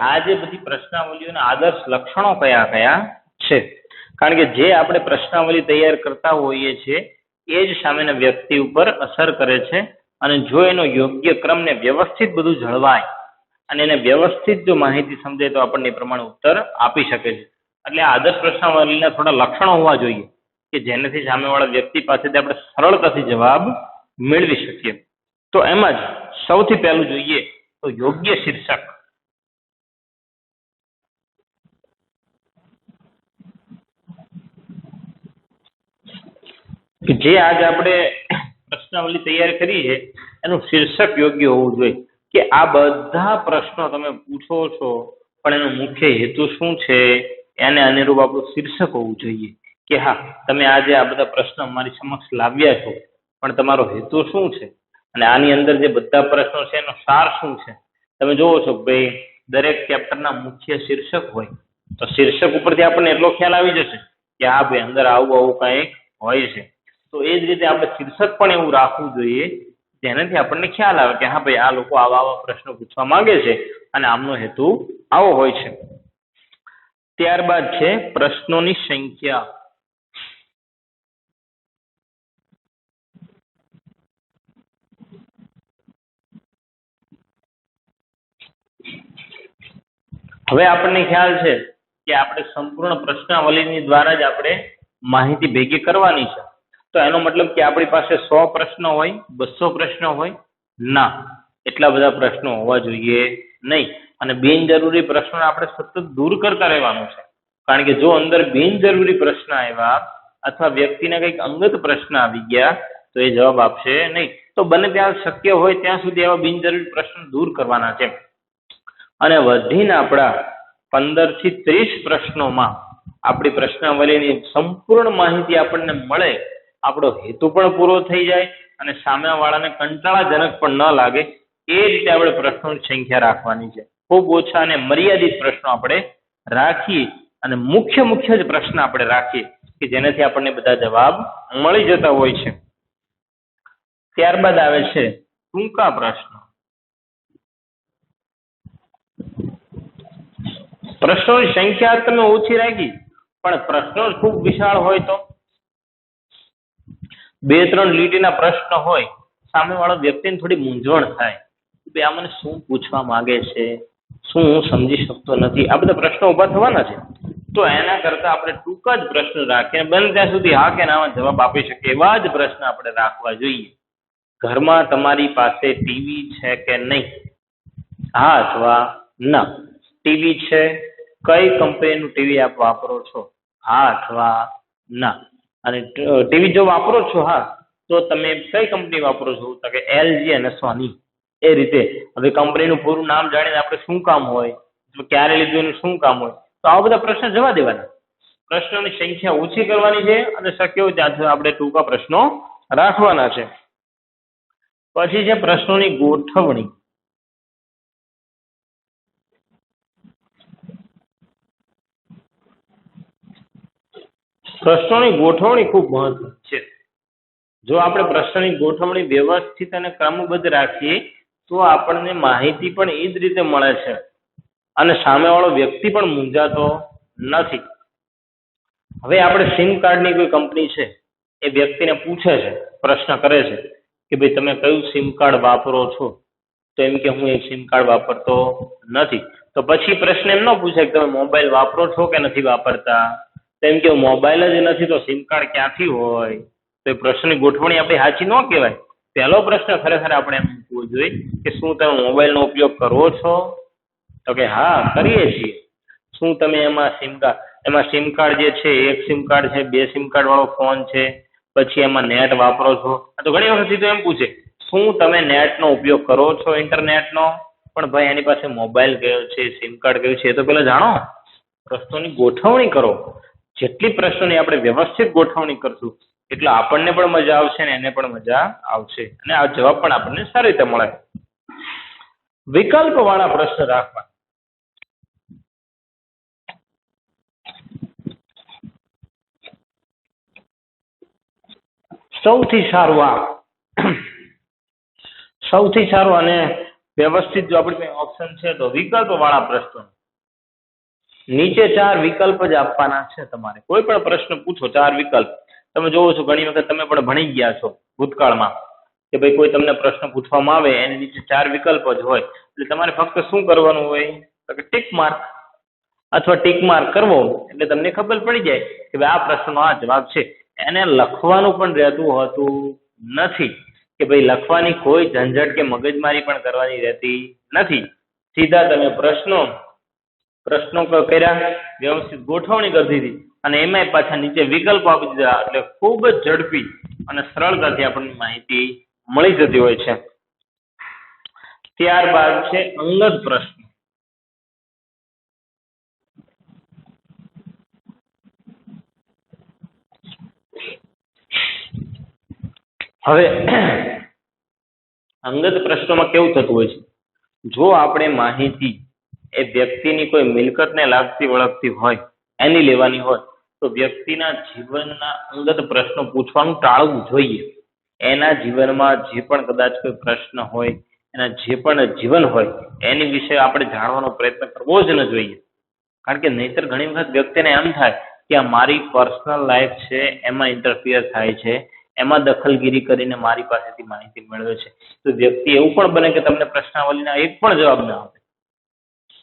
આ જે બધી પ્રશ્નાવલીઓના આદર્શ લક્ષણો કયા કયા છે, કારણ કે જે આપણે પ્રશ્નાવલી તૈયાર કરતા હોઈએ છીએ એ જ સામેના વ્યક્તિ ઉપર અસર કરે છે, અને જો એનો યોગ્ય ક્રમ ને વ્યવસ્થિત બધું જળવાય અને એને વ્યવસ્થિત જો માહિતી સમજાય તો આપણને એ પ્રમાણે ઉત્તર આપી શકે છે. એટલે આદર્શ પ્રશ્નાવલીના થોડા લક્ષણો હોવા જોઈએ કે જેનાથી સામેવાળા વ્યક્તિ પાસેથી આપણે સરળતાથી જવાબ મેળવી શકીએ. તો એમાં જ સૌથી પહેલું જોઈએ તો યોગ્ય શીર્ષક. કે જે આજે આપણે પ્રશ્નાવલી તૈયાર કરી છે એનું શીર્ષક યોગ્ય હોવું જોઈએ કે આ બધા પ્રશ્નો તમે પૂછો છો પણ એનો મુખ્ય હેતુ શું છે એને અનુરૂપ આપણું શીર્ષક હોવું જોઈએ કે હા તમે આજે આ બધા પ્રશ્નો અમારી સમક્ષ લાવ્યા છો પણ તમારો હેતુ શું છે અને આની અંદર જે બધા પ્રશ્નો છે એનો સાર શું છે. તમે જોવો છો કે ભાઈ દરેક ચેપ્ટરના મુખ્ય શીર્ષક હોય તો શીર્ષક ઉપરથી આપણને એટલો ખ્યાલ આવી જશે કે હા ભાઈ અંદર આવું આવું કંઈક હોય છે. તો એ જ રીતે આપણે શીર્ષક પણ એવું રાખવું જોઈએ જેનાથી આપણને ખ્યાલ આવે કે હા ભાઈ આ લોકો આવા આવા પ્રશ્નો પૂછવા માંગે છે અને આમનો હેતુ આવો હોય છે. ત્યારબાદ છે પ્રશ્નોની સંખ્યા. હવે આપણને ખ્યાલ છે કે આપણે સંપૂર્ણ પ્રશ્નાવલીની દ્વારા જ આપણે માહિતી ભેગી કરવાની છે. તો એનો મતલબ કે આપણી પાસે 100 પ્રશ્નો હોય 200 પ્રશ્નો હોય ના, એટલા બધા પ્રશ્નો હોવા જોઈએ નહીં. અને બિનજરૂરી પ્રશ્નો આપણે સતત દૂર કરતા રહેવાનું છે, કારણ કે જો અંદર બિનજરૂરી પ્રશ્ન આવ્યા અથવા વ્યક્તિને કંઈક અંગત પ્રશ્ન આવી ગયા તો એ જવાબ આપશે નહીં. તો બને ત્યાં શક્ય હોય ત્યાં સુધી એવા બિનજરૂરી પ્રશ્નો દૂર કરવાના છે. અને વધીને આપણા 15 થી 30 પ્રશ્નોમાં આપણી પ્રશ્નાવલીની સંપૂર્ણ માહિતી આપણને મળે, આપણો હેતુ પણ પૂરો થઈ જાય અને સામેવાળાને કંટાળાજનક પણ ન લાગે એ રીતે આપણે પ્રશ્નોની સંખ્યા રાખવાની છે. ખૂબ ઓછા અને મર્યાદિત પ્રશ્નો આપણે રાખીએ અને મુખ્ય જ પ્રશ્ન આપણે રાખીએ કે જેનાથી આપણને બધા જવાબ મળી જતા હોય છે. ત્યારબાદ આવે છે ટૂંકા પ્રશ્નો. પ્રશ્નોની સંખ્યા તમે ઓછી રાખી પણ પ્રશ્નો જ ખૂબ વિશાળ હોય તો 2-3 લીટીના પ્રશ્ન હોય સામેવાળો વ્યક્તિને થોડી મૂંઝવણ થાય કે આ મને શું પૂછવા માંગે છે, શું હું સમજી શકતો નથી, આ બધા પ્રશ્નો ઊભા થવાના છે. તો એના કરતા આપણે ટૂંકા જ પ્રશ્ન રાખીએ બને ત્યાં સુધી હા કે નામાં જવાબ આપી શકીએ એવા જ પ્રશ્ન આપણે રાખવા જોઈએ. ઘરમાં તમારી પાસે ટીવી છે કે નહીં? હા અથવા ના. ટીવી છે, કઈ કંપનીનું ટીવી આપ વાપરો છો? હા અથવા ના. અને ટીવી જો વાપરો છો હા તો તમે કઈ કંપની વાપરો છો? તો કે LG અને સોની. એ રીતે હવે કંપનીનું પૂરું નામ જાણીને આપણે શું કામ હોય, ક્યારે લીધું એનું શું કામ હોય, તો આવા બધા પ્રશ્ન જવા દેવાના. પ્રશ્નોની સંખ્યા ઓછી કરવાની છે અને શક્ય હોય ત્યાં સુધી આપણે ટૂંકા પ્રશ્નો રાખવાના છે. પછી છે પ્રશ્નોની ગોઠવણી. પ્રશ્નોની ગોઠવણી ખૂબ મહત્વની છે. જો આપણે પ્રશ્નની ગોઠવણી વ્યવસ્થિત અને ક્રમબદ્ધ રાખીએ તો આપણને માહિતી પણ એ જ રીતે મળે છે અને સામેવાળો વ્યક્તિ પણ મૂંઝાતો નથી. હવે આપણે સિમ કાર્ડની કોઈ કંપની છે એ વ્યક્તિને પૂછે છે, પ્રશ્ન કરે છે કે ભાઈ તમે કયું સિમ કાર્ડ વાપરો છો? તો એમ કે હું એ સિમ કાર્ડ વાપરતો નથી. તો પછી પ્રશ્ન એમ ન પૂછે કે તમે મોબાઈલ વાપરો છો કે નથી વાપરતા? તેમ કે મોબાઈલ જ નથી તો સિમ કાર્ડ ક્યાંથી હોય? તો એ પ્રશ્નની ગોઠવણી આપણી સાચી ન કહેવાય. પહેલો પ્રશ્ન ખરેખર આપણે એમ પૂછવો જોઈએ કે શું તમે મોબાઈલનો ઉપયોગ કરો છો? તો કે હા કરીએ છીએ. શું તમે એમાં સિમ કાર્ડ જે છે એક સિમ કાર્ડ છે, 2 સિમ કાર્ડ વાળો ફોન છે, પછી એમાં નેટ વાપરો છો? તો ઘણી વખત તો એમ પૂછે શું તમે નેટનો ઉપયોગ કરો છો, ઇન્ટરનેટનો? પણ ભાઈ એની પાસે મોબાઈલ કયો છે, સિમ કાર્ડ કયું છે એ તો પેલા જાણો. પ્રશ્નોની ગોઠવણી કરો. જેટલી પ્રશ્નોની આપણે વ્યવસ્થિત ગોઠવણી કરશું એટલે આપણને પણ મજા આવશે ને એને પણ મજા આવશે અને આ જવાબ પણ આપણને સારી રીતે મળે. વિકલ્પ વાળા પ્રશ્ન રાખવા. સૌથી સારું અને વ્યવસ્થિત જો આપણી પાસે ઓપ્શન છે તો વિકલ્પ વાળા પ્રશ્નો નીચે 4 વિકલ્પ જ આપવાના છે. તમારે કોઈ પણ પ્રશ્ન પૂછો 4 વિકલ્પ. તમે જોવો છો ઘણી વખત તમે પણ ભણી ગયા છો ભૂતકાળમાં કે ભાઈ કોઈ તમને પ્રશ્ન પૂછવામાં આવે એની નીચે 4 વિકલ્પ જ હોય, એટલે તમારે ફક્ત શું કરવાનું હોય તો કે ટીક માર્ક અથવા ટીક માર્ક કરવો એટલે તમને ખબર પડી જાય કે ભાઈ આ પ્રશ્નનો આ જવાબ છે. એને લખવાનું પણ રહેતું હોતું નથી કે ભાઈ લખવાની કોઈ ઝંઝટ કે મગજમારી પણ કરવાની રહેતી નથી. સીધા તમે પ્રશ્નો કર્યા, વ્યવસ્થિત ગોઠવણી કરી દીધી અને એમાંય પાછા નીચે વિકલ્પ આપી દીધા એટલે ખૂબ જ ઝડપી અને સરળતાથી આપણને માહિતી મળી જતી હોય છે. ત્યારબાદ છે અંગત પ્રશ્ન. હવે અંગત પ્રશ્નોમાં કેવું થતું હોય છે, જો આપણે માહિતી એ વ્યક્તિની કોઈ મિલકતને લાગતી વળગતી હોય એની લેવાની હોય તો વ્યક્તિના જીવનના અંગત પ્રશ્નો પૂછવાનું ટાળવું જોઈએ. એના જીવનમાં જે પણ કદાચ કોઈ પ્રશ્ન હોય, એના જે પણ જીવન હોય એની વિશે આપણે જાણવાનો પ્રયત્ન કરવો જ ન જોઈએ. કારણ કે નહીતર ઘણી વખત વ્યક્તિને એમ થાય કે આ મારી પર્સનલ લાઈફ છે એમાં ઇન્ટરફિયર થાય છે, એમાં દખલગીરી કરીને મારી પાસેથી માહિતી મેળવે છે. તો વ્યક્તિ એવું પણ બને કે તમને પ્રશ્નાવલીના એક પણ જવાબ ના આપે.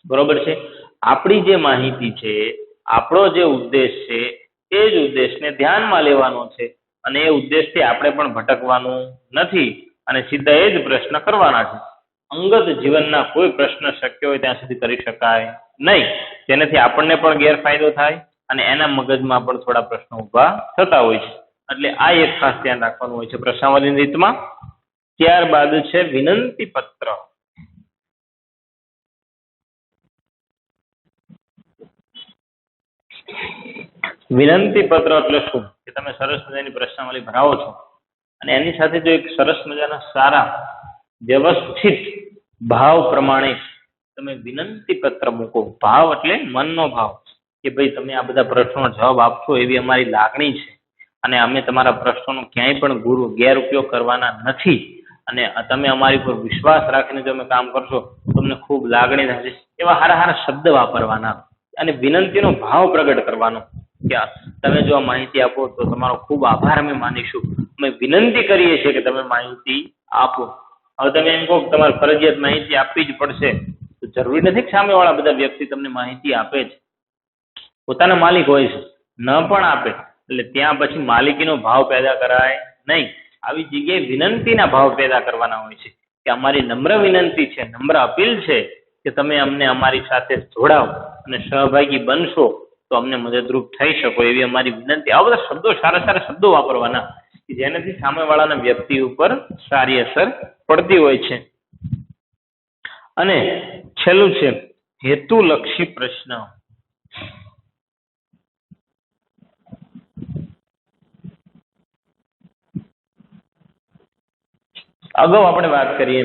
બરોબર છે. આપણી જે માહિતી છે, આપણો જે ઉદ્દેશ છે એ જ ઉદ્દેશને ધ્યાનમાં લેવાનો છે અને એ ઉદ્દેશથી આપણે પણ ભટકવાનું નથી અને સીધા એ જ પ્રશ્ન કરવાના છે. અંગત જીવનના કોઈ પ્રશ્ન શક્ય હોય ત્યાં સુધી કરી શકાય નહીં, જેનાથી આપણને પણ ગેરફાયદો થાય અને એના મગજમાં પણ થોડા પ્રશ્નો ઊભા થતા હોય છે. એટલે આ એક ખાસ ધ્યાન રાખવાનું હોય છે પ્રશ્નાવલીની રીતમાં. ત્યારબાદ છે વિનંતી પત્ર. વિનંતી પત્ર એટલે શું કે તમે સરસ મજાની પ્રશ્નાવલી ભરાવો છો અને એની સાથે જો એક સરસ મજાના સારા વ્યવસ્થિત ભાવ પ્રમાણે તમે વિનંતી પત્ર મૂકો. ભાવ એટલે મનનો ભાવ કે ભાઈ તમે આ બધા પ્રશ્નોનો જવાબ આપશો એવી અમારી લાગણી છે અને અમે તમારા પ્રશ્નોનો ક્યાંય પણ ગેરઉપયોગ કરવાના નથી અને તમે અમારી પર વિશ્વાસ રાખીને જો અમે કામ કરશો તમને ખૂબ લાગણી થશે, એવા સારા સારા શબ્દ વાપરવાના અને વિનંતીનો ભાવ પ્રગટ કરવાનો કે તમે જો આ માહિતી આપો તો તમારો ખૂબ આભાર અમે માનીશું, અમે વિનંતી કરીએ છીએ કે તમે માહિતી આપો. હવે તમે એમ કહો કે તમારે ફરજિયાત માહિતી આપવી જ પડશે તો જરૂરી નથી કે સામેવાળા બધા વ્યક્તિ તમને માહિતી આપે જ. પોતાના માલિક હોય છે, ન પણ આપે એટલે ત્યાં પછી માલિકીનો ભાવ પેદા કરાય નહીં. આવી જગ્યાએ વિનંતીના ભાવ પેદા કરવાના હોય છે કે અમારી નમ્ર વિનંતી છે, નમ્ર અપીલ છે કે તમે અમને અમારી સાથે જોડાઓ અને સહભાગી બનશો તો અમને મદદરૂપ થઈ શકો એવી અમારી વિનંતી. આવા બધા શબ્દો, સારા સારા શબ્દો વાપરવાના કે જેનાથી સામેવાળાના વ્યક્તિ ઉપર સારી અસર પડતી હોય છે. અને છેલ્લું છે હેતુલક્ષી પ્રશ્ન. અગાઉ આપણે વાત કરીએ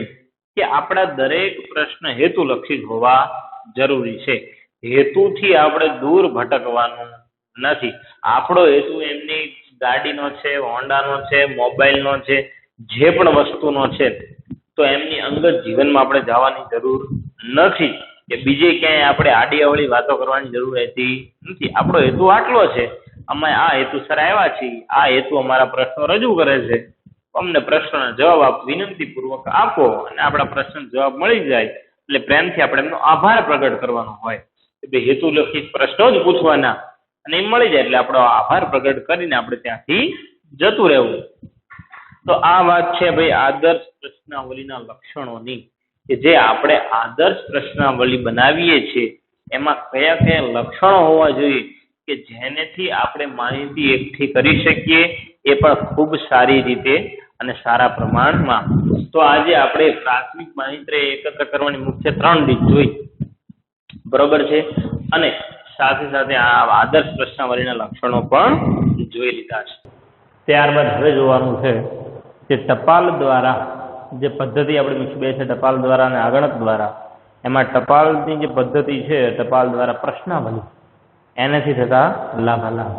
કે આપણા દરેક પ્રશ્ન હેતુલક્ષી જ હોવા જરૂરી છે. હેતુથી આપણે દૂર ભટકવાનું નથી. આપણો હેતુ એમની ગાડીનો છે, હોન્ડાનો છે, મોબાઈલનો છે, જે પણ વસ્તુનો છે તો એમની અંગત જીવનમાં આપણે જવાની જરૂર નથી કે બીજે ક્યાંય આપણે આડી અવળી વાતો કરવાની જરૂર રહેતી નથી. આપણો હેતુ આટલો છે, અમે આ હેતુસર આવ્યા છીએ, આ હેતુ અમારા પ્રશ્નો રજૂ કરે છે, અમને પ્રશ્નનો જવાબ વિનંતીપૂર્વક આપો અને આપણા પ્રશ્નનો જવાબ મળી જાય એટલે પ્રેમથી આપણે એમનો આભાર પ્રગટ કરવાનો હોય. હેતુલક્ષી પ્રશ્નો જ પૂછવાના અને એ મળી જાય એટલે આપણો આભાર પ્રગટ કરીને આપણે ત્યાંથી જતું રહેવું. તો આ વાત છે ભાઈ આદર્શ પ્રશ્નાવલીના લક્ષણોની કે જે આપણે આદર્શ પ્રશ્નાવલી બનાવીએ છીએ એમાં કયા કયા લક્ષણો હોવા જોઈએ કે જેનેથી આપણે માહિતી એકઠી કરી શકીએ એ પણ ખૂબ સારી રીતે અને સારા પ્રમાણમાં. તો આજે આપણે પ્રાથમિક માહિતી એકત્ર કરવાની મુખ્ય 3 રીત જોઈ, બરોબર છે, અને સાથે સાથે આ આદર્શ પ્રશ્નાવલીના લક્ષણો પણ જોઈ લીધા છે. ત્યારબાદ હવે જોવાનું છે કે ટપાલ દ્વારા જે પદ્ધતિ આપણે બે છે, ટપાલ દ્વારા અને આગણક દ્વારા. એમાં ટપાલની જે પદ્ધતિ છે, ટપાલ દ્વારા પ્રશ્નાવલી, એનાથી થતા લાભાલાભ.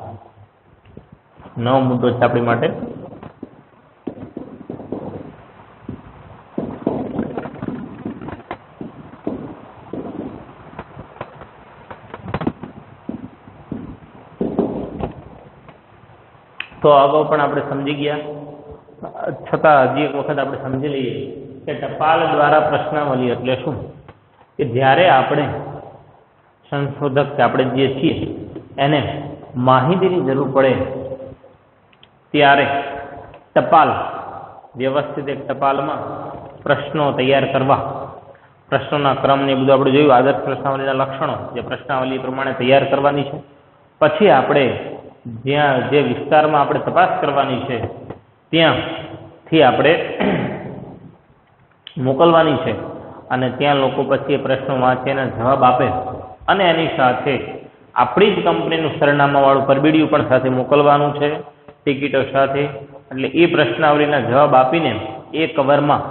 નવો મુદ્દો છે આપણી માટે. તો અગાઉ પણ આપણે સમજી ગયા, છતાં હજી એક વખત આપણે સમજી લઈએ કે ટપાલ દ્વારા પ્રશ્નાવલી એટલે શું. કે જ્યારે આપણે સંશોધક કે આપણે જે છીએ એને માહિતીની જરૂર પડે ત્યારે ટપાલ વ્યવસ્થિત એક ટપાલમાં પ્રશ્નો તૈયાર કરવા, પ્રશ્નોના ક્રમને એ બધું આપણે જોયું, આદર્શ પ્રશ્નાવલીના લક્ષણો જે પ્રશ્નાવલી પ્રમાણે તૈયાર કરવાની છે. પછી આપણે જ્યાં જે વિસ્તારમાં આપણે તપાસ કરવાની છે ત્યાંથી આપણે મોકલવાની છે અને ત્યાં લોકો પછી એ પ્રશ્નો વાંચે એના જવાબ આપે અને એની સાથે આપણી જ કંપનીનું સરનામાવાળું પરબીડિયું પણ સાથે મોકલવાનું છે ટિકિટો સાથે. એટલે એ પ્રશ્નાવલીના જવાબ આપીને એ કવરમાં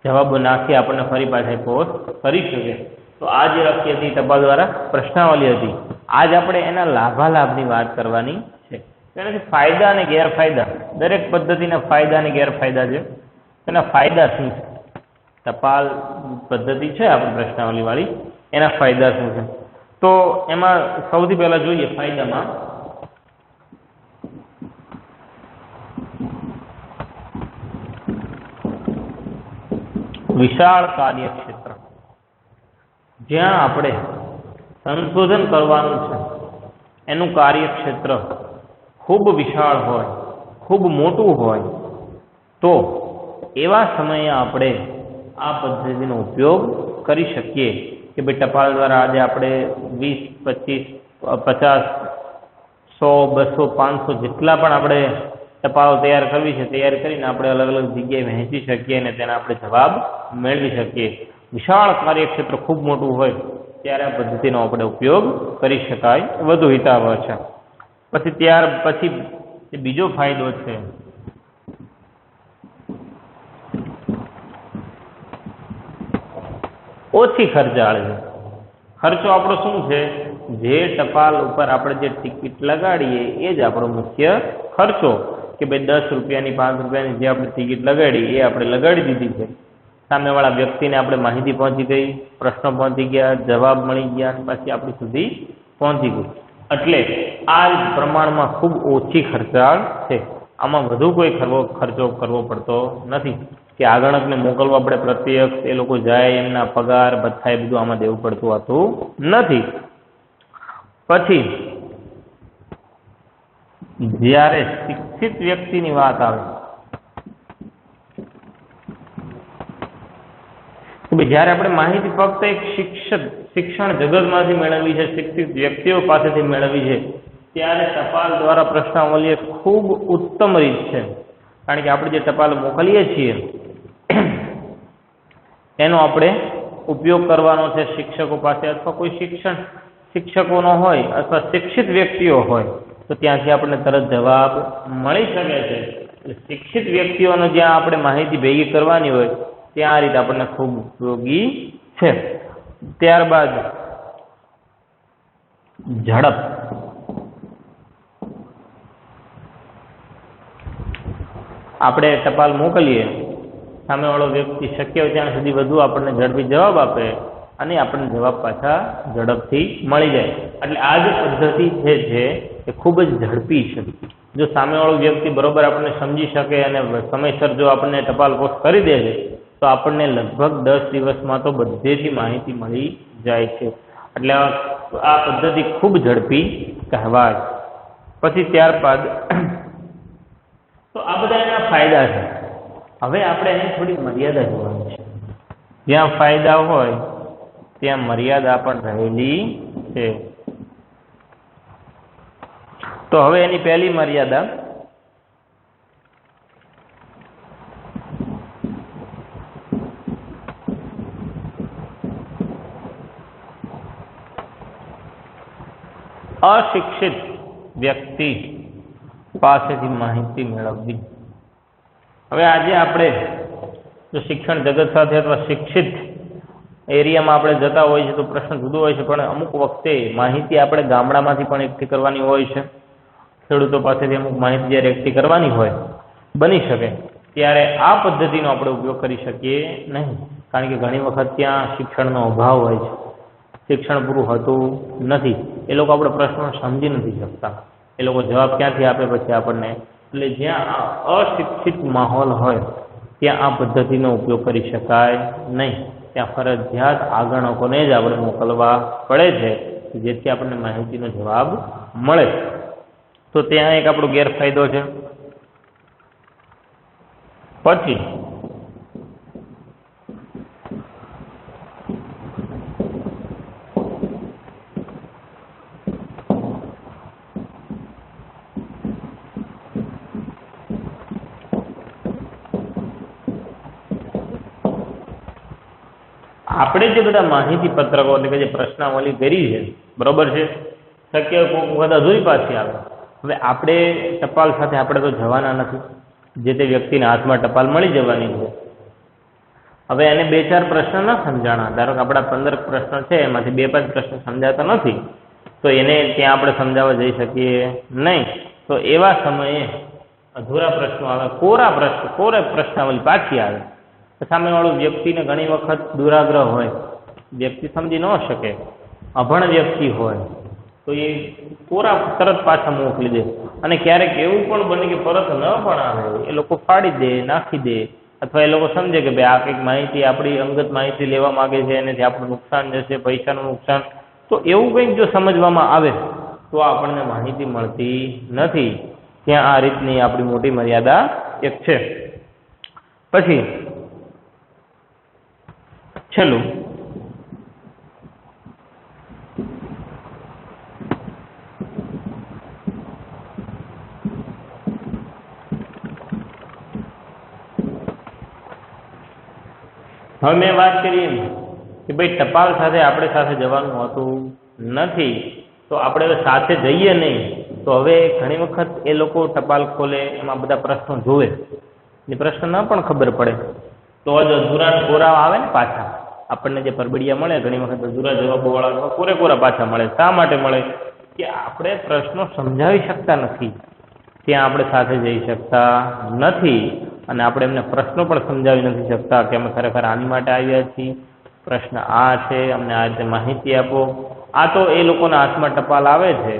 જવાબો નાખી આપણને ફરી પાછા પોસ્ટ કરી શકે. તો આ જે વાક્ય હતી ટપાલ દ્વારા પ્રશ્નાવલી હતી. આજ આપણે એના લાભાલાભની વાત કરવાની છે. એનાથી ફાયદા અને ગેરફાયદા, દરેક પદ્ધતિના ફાયદા અને ગેરફાયદા છે. એના ફાયદા શું છે? ટપાલ પદ્ધતિ છે આપણી પ્રશ્નાવલી વાળી, એના ફાયદા શું છે? તો એમાં સૌથી પહેલા જોઈએ ફાયદામાં વિશાળ કાર્યક્ષેત્ર. જ્યાં આપણે સંશોધન કરવાનું છે એનું કાર્યક્ષેત્ર ખૂબ વિશાળ હોય, ખૂબ મોટું હોય, તો એવા સમયે આપણે આ પદ્ધતિનો ઉપયોગ કરી શકીએ કે ભાઈ ટપાલ દ્વારા આજે આપણે 20, 25, 50, 100, 200, 500 જેટલા પણ આપણે ટપાલો તૈયાર કરવી છે તૈયાર કરીને આપણે અલગ અલગ જગ્યાએ વહેંચી શકીએ અને તેના આપણે જવાબ મેળવી શકીએ. વિશાળ કાર્યક્ષેત્ર ખૂબ મોટું હોય ત્યારે આ પદ્ધતિનો આપણે ઉપયોગ કરી શકાય, વધુ હિતાવહ છે. પછી ત્યાર પછી બીજો ફાયદો છે ઓછી ખર્ચાળ છે. ખર્ચો આપણો શું છે? જે ટપાલ ઉપર આપણે જે ટિકિટ લગાડીએ એ જ આપણો મુખ્ય ખર્ચો. કે ભાઈ 10 રૂપિયાની 5 રૂપિયાની જે આપણે ટિકિટ લગાડી એ આપણે લગાડી દીધી છે. સામેવાળા વ્યક્તિને આપણે માહિતી પહોંચી ગઈ, પ્રશ્નો પહોંચી ગયા, જવાબ મળી ગયા, પછી આપણી સુધી પહોંચી ગઈ. એટલે આ પ્રમાણમાં ખૂબ ઓછી ખર્ચાળ છે. આમાં વધુ કોઈ ખર્ચો કરવો પડતો નથી કે આગળકને મોકલવા આપણે પ્રત્યક્ષ એ લોકો જાય એમના પગાર ભથ્થા એ બધું આમાં દેવું પડતું હોતું નથી. પછી જ્યારે શિક્ષિત વ્યક્તિની વાત આવે જ્યારે આપણે માહિતી ફક્ત એક શિક્ષણ જગતમાંથી મેળવવી છે, શિક્ષિત વ્યક્તિઓ પાસેથી મેળવવી છે, ત્યારે ટપાલ દ્વારા પ્રશ્નાવલી ખૂબ ઉત્તમ રીત છે. કારણ કે આપણે જે ટપાલ મોકલીએ છીએ એનો આપણે ઉપયોગ કરવાનો છે શિક્ષકો પાસે, અથવા કોઈ શિક્ષકોનો હોય અથવા શિક્ષિત વ્યક્તિઓ હોય તો ત્યાંથી આપણને તરત જવાબ મળી શકે છે. શિક્ષિત વ્યક્તિઓનો જ્યાં આપણે માહિતી ભેગી કરવાની હોય ત્યાં આ રીતે આપણને ખૂબ ઉપયોગી છે. ત્યારબાદ ઝડપ. આપણે ટપાલ મોકલીએ, સામેવાળો વ્યક્તિ શક્ય હોય ત્યાં સુધી વધુ આપણને ઝડપી જવાબ આપે અને આપણને જવાબ પાછા ઝડપથી મળી જાય. એટલે આ જે પદ્ધતિ છે એ ખૂબ જ ઝડપી છે. જો સામેવાળો વ્યક્તિ બરોબર આપણને સમજી શકે અને સમયસર જો આપણને ટપાલ પોસ્ટ કરી દે છે તો આપણને લગભગ 10 દિવસમાં તો બધેથી માહિતી મળી જાય છે. એટલે આ પદ્ધતિ ખૂબ ઝડપી કહેવાય. પછી ત્યારબાદ તો આ બધા એના ફાયદા છે. હવે આપણે એની થોડી મર્યાદા જોવાની છે. જ્યાં ફાયદા હોય ત્યાં મર્યાદા પણ રહેલી છે. તો હવે એની પહેલી મર્યાદા અશિક્ષિત વ્યક્તિ પાસેથી માહિતી મેળવવી. હવે આજે આપણે જો શિક્ષણ જગત સાથે અથવા શિક્ષિત એરિયામાં આપણે જતા હોય છે તો પ્રશ્ન જુદો હોય છે, પણ અમુક વખતે માહિતી આપણે ગામડામાંથી પણ એકઠી કરવાની હોય છે, ખેડૂતો પાસેથી અમુક માહિતી જ્યારે એકઠી કરવાની હોય બની શકે ત્યારે આ પદ્ધતિનો આપણે ઉપયોગ કરી શકીએ નહીં. કારણ કે ઘણી વખત ત્યાં શિક્ષણનો અભાવ હોય છે, શિક્ષણ પૂરું હોતું નથી, એ લોકો આપણે પ્રશ્નો સમજી નથી શકતા. એ લોકો જવાબ ક્યાંથી આપે પછી આપણને? એટલે જ્યાં અશિક્ષિત માહોલ હોય ત્યાં આ પદ્ધતિનો ઉપયોગ કરી શકાય નહીં. ત્યાં ફરજિયાત આગણકોને જ આપણે મોકલવા પડે છે જેથી આપણને માહિતીનો જવાબ મળે. તો ત્યાં એક આપણો ગેરફાયદો છે. પછી આપણે જે બધા માહિતી પત્રકો એટલે કે જે પ્રશ્નાવલી કરી છે, બરોબર છે, શક્ય કોઈક વખત અધૂરી પાછી આવે. હવે આપણે ટપાલ સાથે આપણે તો જવાના નથી, જે તે વ્યક્તિના હાથમાં ટપાલ મળી જવાની છે. હવે એને 2-4 પ્રશ્ન ન સમજાણા, ધારો કે આપણા 15 પ્રશ્ન છે એમાંથી 2-5 પ્રશ્ન સમજાતા નથી, તો એને ત્યાં આપણે સમજાવવા જઈ શકીએ નહીં. તો એવા સમયે અધૂરા પ્રશ્નો આવે, કોરા પ્રશ્નાવલી પાછી આવે. સામેવાળું વ્યક્તિને ઘણી વખત દુરાગ્રહ હોય, વ્યક્તિ સમજી ન શકે, અભણ વ્યક્તિ હોય, તો એ કોરા તરત પાછા મોકલી દે. અને ક્યારેક એવું પણ બને કે પરત ન પણ આવે, એ લોકો ફાડી દે, નાખી દે, અથવા એ લોકો સમજે કે ભાઈ આ કંઈક માહિતી આપણી અંગત માહિતી લેવા માંગે છે, એનાથી આપણું નુકસાન જશે, પૈસાનું નુકસાન. તો એવું કંઈક જો સમજવામાં આવે તો આપણને માહિતી મળતી નથી. ત્યાં આ રીતની આપણી મોટી મર્યાદા એક છે. પછી છેલ્લું, હવે મેં વાત કરી કે ભાઈ ટપાલ સાથે આપણે સાથે જવાનું હોતું નથી, તો આપણે સાથે જઈએ નહીં. તો હવે ઘણી વખત એ લોકો ટપાલ ખોલે, એમાં બધા પ્રશ્નો જોવે, એ પ્રશ્ન ન પણ ખબર પડે તો જ અધૂરા કોરા આવે ને પાછા. આપણને જે પરબડિયા મળે ઘણી વખત અધૂરા જવાબોવાળા કોરા પાછા મળે. શા માટે મળે? કે આપણે પ્રશ્નો સમજાવી શકતા નથી, ત્યાં આપણે સાથે જઈ શકતા નથી, અને આપણે એમને પ્રશ્નો પણ સમજાવી નથી શકતા કે અમે ખરેખર આની માટે આવ્યા છીએ, પ્રશ્ન આ છે, અમને આ રીતે માહિતી આપો. આ તો એ લોકોના હાથમાં ટપાલ આવે છે,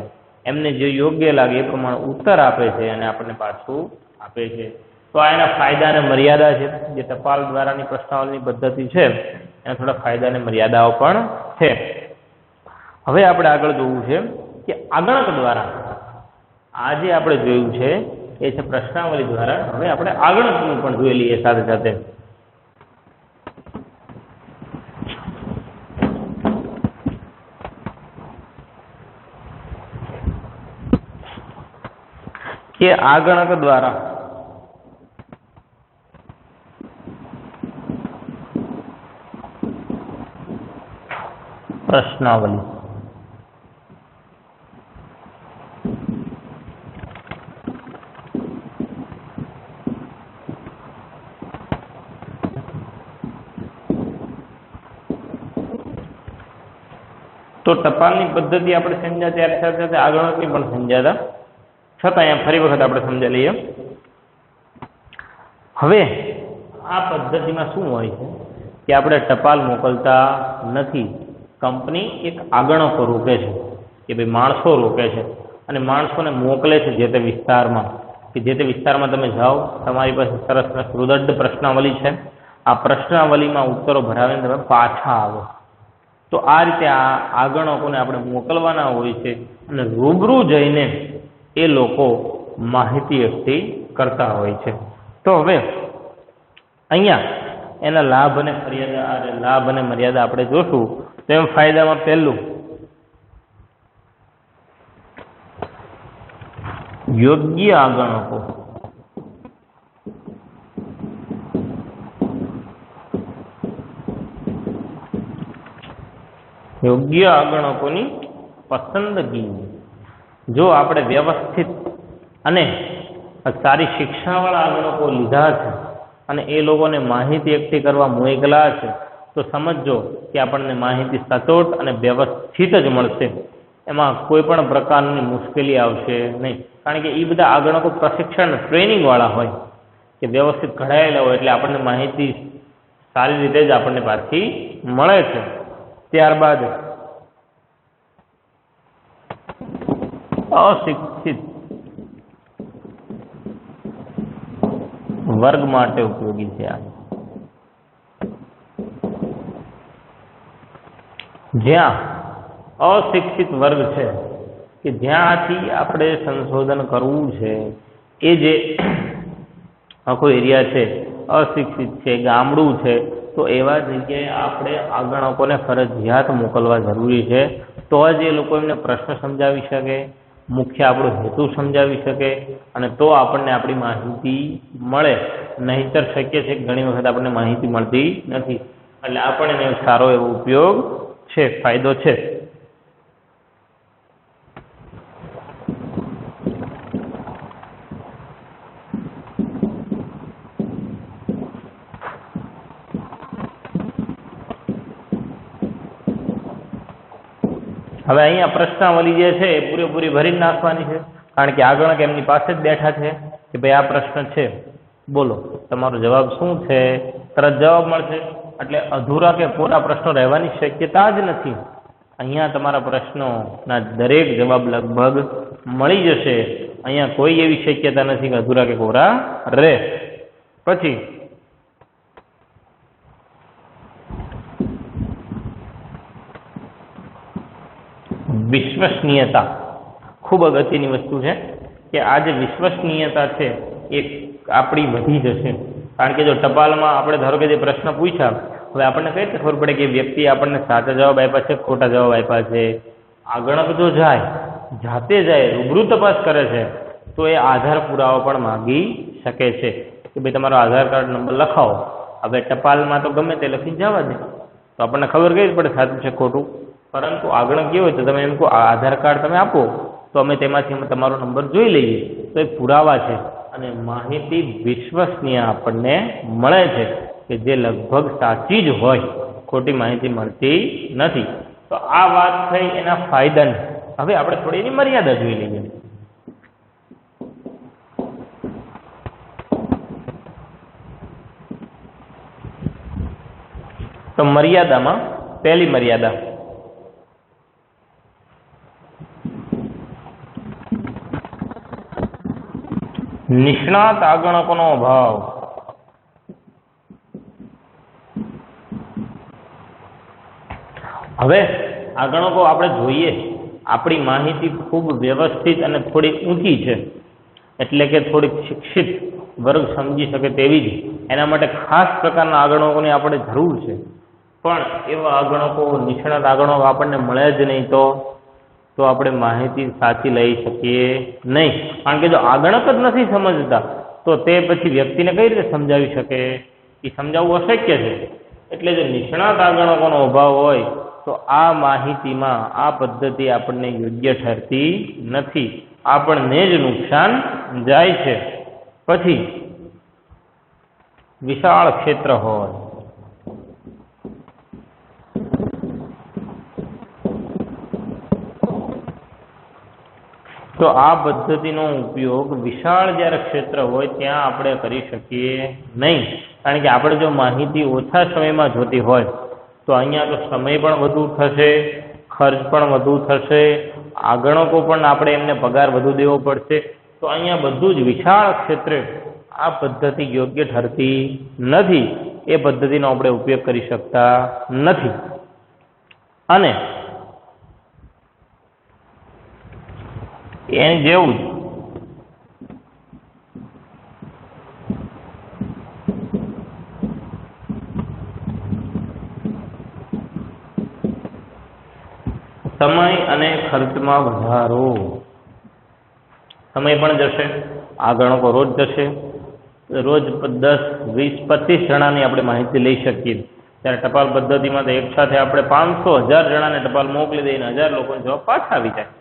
એમને જે યોગ્ય લાગે એ પ્રમાણે ઉત્તર આપે છે અને આપણને પાછું આપે છે. તો આ એના ફાયદા અને મર્યાદા છે. જે ટપાલ દ્વારાની પ્રશ્નાવલીની પદ્ધતિ છે એના થોડા ફાયદા અને મર્યાદાઓ પણ છે. હવે આપણે આગળ જોવું છે કે આગણક દ્વારા, આજે આપણે જોયું છે એ છે પ્રશ્નાવલી દ્વારા. હવે આપણે આગણકનું પણ જોઈ લઈએ સાથે સાથે. કે આગણક દ્વારા પ્રશ્નાવલી. તો ટપાલની પદ્ધતિ આપણે સમજ્યા ત્યારે સાથે સાથે આગળની પણ સમજ્યા હતા, છતાં અહીંયા ફરી વખત આપણે સમજી લઈએ. હવે આ પદ્ધતિમાં શું હોય છે કે આપણે ટપાલ મોકલતા નથી, કંપની એક આગણકો રોકે છે કે ભાઈ માણસો રોકે છે અને માણસોને મોકલે છે જે તે વિસ્તારમાં, કે જે તે વિસ્તારમાં તમે જાઓ, તમારી પાસે સરસ સુદૃઢ પ્રશ્નાવલી છે, આ પ્રશ્નાવલીમાં ઉત્તરો ભરાવીને તમે પાછા આવો. તો આ રીતે આ આગણકોને આપણે મોકલવાના હોય છે અને રૂબરૂ જઈને એ લોકો માહિતી એકઠી કરતા હોય છે. તો હવે અહીંયા એના લાભ અને મર્યાદા આપણે જોશું. તો એમ ફાયદામાં પહેલું, યોગ્ય આગણકો. યોગ્ય આગણકોની પસંદગી. જો આપણે વ્યવસ્થિત અને સારી શિક્ષાવાળા આગણકો લીધા છે અને એ લોકોને માહિતી એકઠી કરવા મોકલા છે, તો સમજો કે આપણને માહિતી સચોટ અને વ્યવસ્થિત જ મળશે, એમાં કોઈ પણ પ્રકારની મુશ્કેલી આવશે નહીં. કારણ કે એ બધા આગણકો પ્રશિક્ષણ ટ્રેનિંગવાળા હોય કે વ્યવસ્થિત ઘડાયેલા હોય, એટલે આપણને માહિતી સારી રીતે જ આપણને પાછી મળે છે. ત્યારબાદ અશિક્ષિત વર્ગ માટે ઉપયોગી છે. આ જ્યાં અશિક્ષિત વર્ગ છે કે જ્યાંથી આપણે સંશોધન કરવું છે, એ જે આખો એરિયા છે અશિક્ષિત છે, ગામડું છે, તો એવા જગ્યાએ આપણે આગણકોને ફરજિયાત મોકલવા જરૂરી છે. તો જ એ લોકો એમને પ્રશ્ન સમજાવી શકે, મુખ્ય આપણો હેતુ સમજાવી શકે, અને તો આપણને આપણી માહિતી મળે. નહીંતર શક્ય છે કે ઘણી વખત આપણને માહિતી મળતી નથી. એટલે આપણને સારો એવો ઉપયોગ છે, ફાયદો છે. હવે અહીંયા પ્રશ્નાવલી જે છે એ પૂરેપૂરી ભરીને નાખવાની છે, કારણ કે આગળ એમની પાસે જ બેઠા છે કે ભાઈ આ પ્રશ્ન છે, બોલો તમારો જવાબ શું છે, તરત જવાબ મળશે. એટલે અધૂરા કે પૂરા પ્રશ્નો રહેવાની શક્યતા જ નથી. અહીંયા તમારા પ્રશ્નોના દરેક જવાબ લગભગ મળી જશે. અહીંયા કોઈ એવી શક્યતા નથી કે અધૂરા કે કોરા રહે. પછી વિશ્વસનીયતા ખૂબ અગત્યની વસ્તુ છે કે આ જે વિશ્વસનીયતા છે એ આપણી વધી જશે. કારણ કે જો ટપાલમાં આપણે ધારો કે જે પ્રશ્ન પૂછ્યા, હવે આપણને કઈ રીતે ખબર પડે કે વ્યક્તિ આપણને સાચા જવાબ આપ્યા છે, ખોટા જવાબ આપ્યા છે? આગણક જો જાય, જાતે જાય, રૂબરૂ તપાસ કરે છે, તો એ આધાર પુરાવો પણ માંગી શકે છે કે ભાઈ તમારો આધાર કાર્ડ નંબર લખાવો. હવે ટપાલમાં તો ગમે તે લખીને જવા દે, તો આપણને ખબર કઈ પડે સાચું છે ખોટું. પરંતુ આગળ કેવું હોય તો તમે એમ કહો આધાર કાર્ડ તમે આપો તો અમે તેમાંથી તમારો નંબર જોઈ લઈએ, તો એ પુરાવા છે અને માહિતી વિશ્વસનીય આપણને મળે છે કે જે લગભગ સાચી જ હોય, ખોટી માહિતી મળતી નથી. તો આ વાત થઈ એના ફાયદાની. હવે આપણે થોડી એની મર્યાદા જોઈ લઈએ. તો મર્યાદામાં પહેલી મર્યાદા, નિષ્ણાત આગણકોનો અભાવ. હવે આગણકો આપણે જોઈએ, આપણી માહિતી ખૂબ વ્યવસ્થિત અને થોડી ઊંચી છે, એટલે કે થોડીક શિક્ષિત વર્ગ સમજી શકે તેવી જ. એના માટે ખાસ પ્રકારના આગણકોની આપણે જરૂર છે. પણ એવા આગણકો, નિષ્ણાત આગણકો આપણને મળે જ નહીં તો આપણે માહિતી સાચી લઈ શકીએ નહીં. કારણ કે જો આગણક જ નથી સમજતા તો તે પછી વ્યક્તિને કઈ રીતે સમજાવી શકે? એ સમજાવવું અશક્ય છે. એટલે જો નિષ્ણાત આગણકોનો અભાવ હોય તો આ માહિતીમાં આ પદ્ધતિ આપણને યોગ્ય ઠરતી નથી, આપણને જ નુકસાન જાય છે. પછી વિશાળ ક્ષેત્ર હોય, તો આ પદ્ધતિનો ઉપયોગ વિશાળ જ્યારે ક્ષેત્ર હોય ત્યાં આપણે કરી શકીએ નહીં. કારણ કે આપણે જો માહિતી ઓછા સમયમાં જોતી હોય તો અહીંયા તો સમય પણ વધુ થશે, ખર્ચ પણ વધુ થશે, આગણકો પણ આપણે એમને પગાર વધુ દેવો પડશે. તો અહીંયા બધું જ વિશાળ ક્ષેત્રે આ પદ્ધતિ યોગ્ય ઠરતી નથી. એ પદ્ધતિનો આપણે ઉપયોગ કરી શકતા નથી. અને એની જેવું જ સમય અને ખર્ચમાં વધારો. સમય પણ જશે, આગણકો રોજ જશે. રોજ 10, 20, 25 જણાની આપણે માહિતી લઈ શકીએ. ત્યારે ટપાલ પદ્ધતિમાં તો એક સાથે આપણે 500, 1000 જણાને ટપાલ મોકલી દઈને 1000 લોકોને જવાબ પાછા આવી જાય.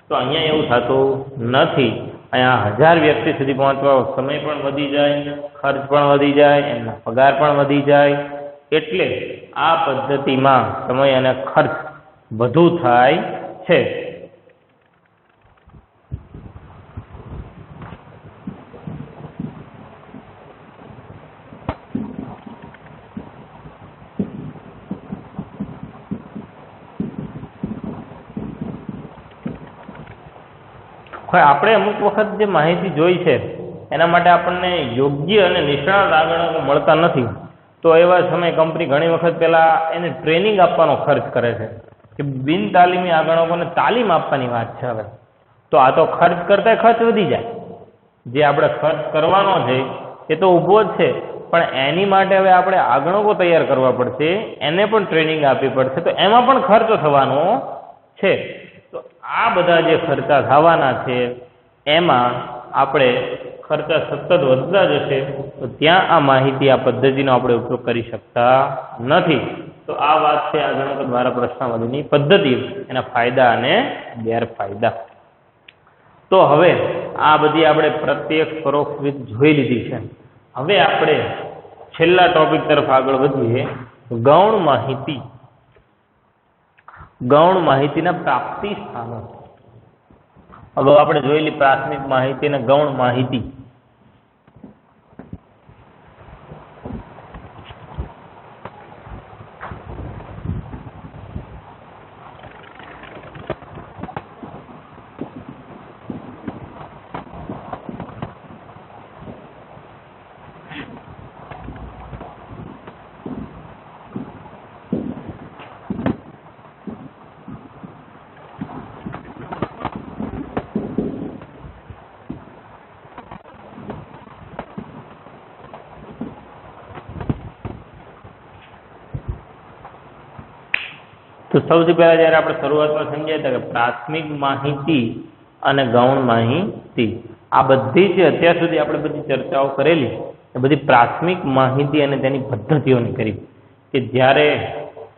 તો અહીંયા એવું થતું નથી. અહીંયા 1000 વ્યક્તિ સુધી પહોંચવા સમય પણ વધી જાય, ખર્ચ પણ વધી જાય, એમના પગાર પણ વધી જાય. એટલે આ પદ્ધતિમાં સમય અને ખર્ચ વધુ થાય છે. આપણે અમુક વખત જે માહિતી જોઈ છે એના માટે આપણને યોગ્ય અને નિષ્ણાત આગણકો મળતા નથી, તો એવા સમયે કંપની ઘણી વખત પહેલા એને ટ્રેનિંગ આપવાનો ખર્ચ કરે છે કે બિન તાલીમી આગણકોને તાલીમ આપવાની વાત છે. હવે તો આ તો ખર્ચ કરતાં ખર્ચ વધી જાય. જે આપણે ખર્ચ કરવાનો છે એ તો ઊભો જ છે, પણ એની માટે હવે આપણે આગણકો તૈયાર કરવા પડશે, એને પણ ટ્રેનિંગ આપવી પડશે, તો એમાં પણ ખર્ચ થવાનો છે. તો આ બધા જે ખર્ચા થવાના છે એમાં આપણે ખર્ચા સતત વધતા જશે, તો ત્યાં આ માહિતી આ પદ્ધતિનો આપણે ઉપયોગ કરી શકતા નથી. તો આ વાત છે આગણકો દ્વારા પ્રશ્નાવલીની પદ્ધતિ, એના ફાયદા અને ગેરફાયદા. તો હવે આ બધી આપણે પ્રત્યક્ષ પરોક્ષ રીત જોઈ લીધી છે. હવે આપણે છેલ્લા ટોપિક તરફ આગળ વધીએ. ગૌણ માહિતી. ગૌણ માહિતીના પ્રાપ્તિ સ્થાનો. અગાઉ આપણે જોયેલી પ્રાથમિક માહિતી અને ગૌણ માહિતી. તો સૌથી પહેલા જ્યારે આપણે શરૂઆતમાં સમજ્યા હતા કે પ્રાથમિક માહિતી અને ગૌણ માહિતી, આ બધી જે અત્યાર સુધી આપણે બધી ચર્ચાઓ કરેલી એ બધી પ્રાથમિક માહિતી અને તેની પદ્ધતિઓની કરી, કે જ્યારે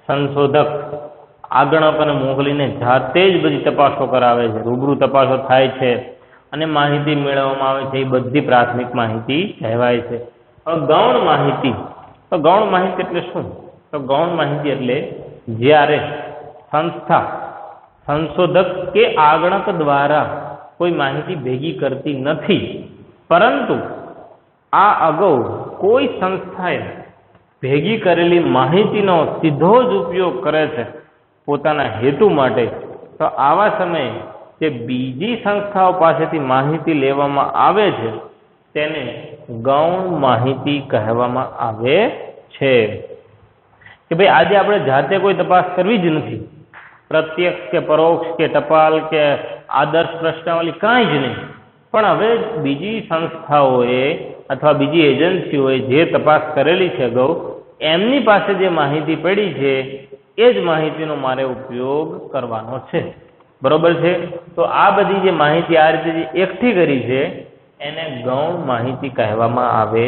સંશોધક આગણકોને મોકલીને જાતે જ બધી તપાસો કરાવે છે, રૂબરૂ તપાસો થાય છે અને માહિતી મેળવવામાં આવે છે, એ બધી પ્રાથમિક માહિતી કહેવાય છે. હવે ગૌણ માહિતી. તો ગૌણ માહિતી એટલે શું? તો ગૌણ માહિતી એટલે જ્યારે સંસ્થા સંશોધક કે આગણક દ્વારા કોઈ માહિતી ભેગી કરતી નથી, પરંતુ આ અગાઉ કોઈ સંસ્થાએ ભેગી કરેલી માહિતીનો સીધો જ ઉપયોગ કરે છે પોતાના હેતુ માટે, તો આવા સમયે જે બીજી સંસ્થાઓ પાસેથી માહિતી લેવામાં આવે છે તેને ગૌણ માહિતી કહેવામાં આવે છે. કે ભાઈ આજે આપણે જાતે કોઈ તપાસ કરવી જ નથી, પ્રત્યક્ષ કે પરોક્ષ કે ટપાલ કે આદર્શ પ્રશ્નાવલી કાંઈ જ નહીં, પણ હવે બીજી સંસ્થાઓએ અથવા બીજી એજન્સીઓએ જે તપાસ કરેલી છે અગાઉ, એમની પાસે જે માહિતી પડી છે એ જ માહિતીનો મારે ઉપયોગ કરવાનો છે. બરોબર છે? તો આ બધી જે માહિતી આ રીતે જે એકઠી કરી છે એને ગૌણ માહિતી કહેવામાં આવે